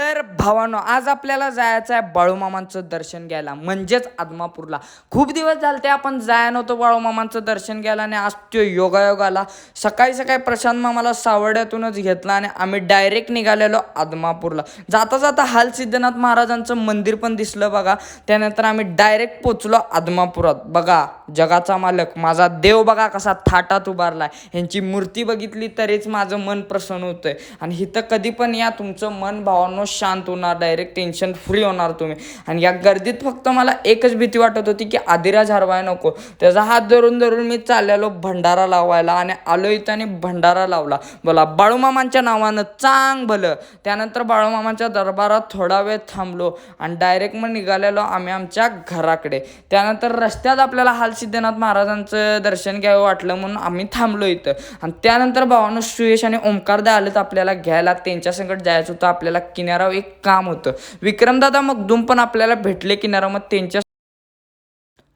तर भावानो, आज आपल्याला जायचं आहे बाळूमामांचं दर्शन घ्यायला, म्हणजेच आदमापूरला. खूप दिवस झालते आपण जाया नव्हतो बाळूमामांचं दर्शन घ्यायला, आणि आज तो योगायोग आला. सकाळी सकाळी प्रशांत मामाला सावर्ड्यातूनच घेतला आणि आम्ही डायरेक्ट निघालेलो आदमापूरला. जाता जाता हालसिद्धनाथ महाराजांचं मंदिर पण दिसलं बघा. त्यानंतर आम्ही डायरेक्ट पोचलो आदमापुरात. बघा, जगाचा मालक माझा देव बघा कसा थाटात उभारलाय. ह्यांची मूर्ती बघितली तरीच माझं मन प्रसन्न होतंय. आणि इथं कधी पण या, तुमचं मन भावांनो शांत होणार, डायरेक्ट टेन्शन फ्री होणार तुम्ही. आणि या गर्दीत फक्त मला एकच भीती वाटत होती की आदिराज हरवाय नको. त्याचा हात धरून धरून मी चाललेलो भंडारा लावायला, आणि आलो इथं आणि भंडारा लावला. बोला, बाळूमामांच्या नावानं चांग भलं. त्यानंतर बाळूमामांच्या दरबारात थोडा वेळ थांबलो आणि डायरेक्ट मग निघालेलो आम्ही आमच्या घराकडे. त्यानंतर रस्त्यात आपल्याला हालसिद्धनाथ महाराजांचं दर्शन घ्यावं वाटलं म्हणून आम्ही थांबलो इथं. आणि त्यानंतर भावानं सुयश आणि ओमकारदा आलेत आपल्याला घ्यायला. त्यांच्या संकट जायचं होतं आपल्याला किनाऱ्यावर, एक काम होतं. विक्रमदादा मगदूम पण आपल्याला भेटले किनारा. मग त्यांच्या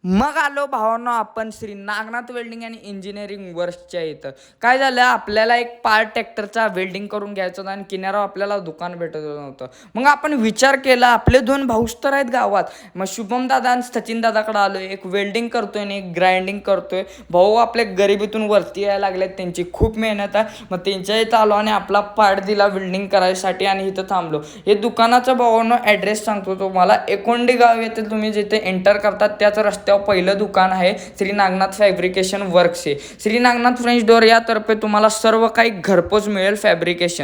मग आलो भावांनो आपण श्री नागनाथ वेल्डिंग आणि इंजिनिअरिंग वर्क्सच्या इथं. काय झालं, आपल्याला एक पार्ट ट्रॅक्टरचा वेल्डिंग करून घ्यायचं होतं आणि किनारा आपल्याला दुकान भेटत नव्हतं. मग आपण विचार केला, आपले दोन भाऊच तर आहेत गावात. मग शुभम दादा आणि सचिन दादाकडे आलोय. एक वेल्डिंग करतोय आणि एक ग्राइंडिंग करतोय. भाऊ आपल्या गरिबीतून वरती यायला लागलेत, त्यांची खूप मेहनत आहे. मग त्यांच्या इथं आलो आणि आपला पार्ट दिला वेल्डिंग करायसाठी आणि इथं थांबलो. हे दुकानाचं भावांनो ॲड्रेस सांगतो तुम्हाला. एकोंडी गाव येथे तुम्ही जिथे एंटर करतात त्याच रस्त्यावर पहिलं दुकान आहे Shri Nagnath fabrication works. Shri Nagnath French door यातर्फे तुम्हाला सर्व काही घरपोच मिळेल फॅब्रिकेशन.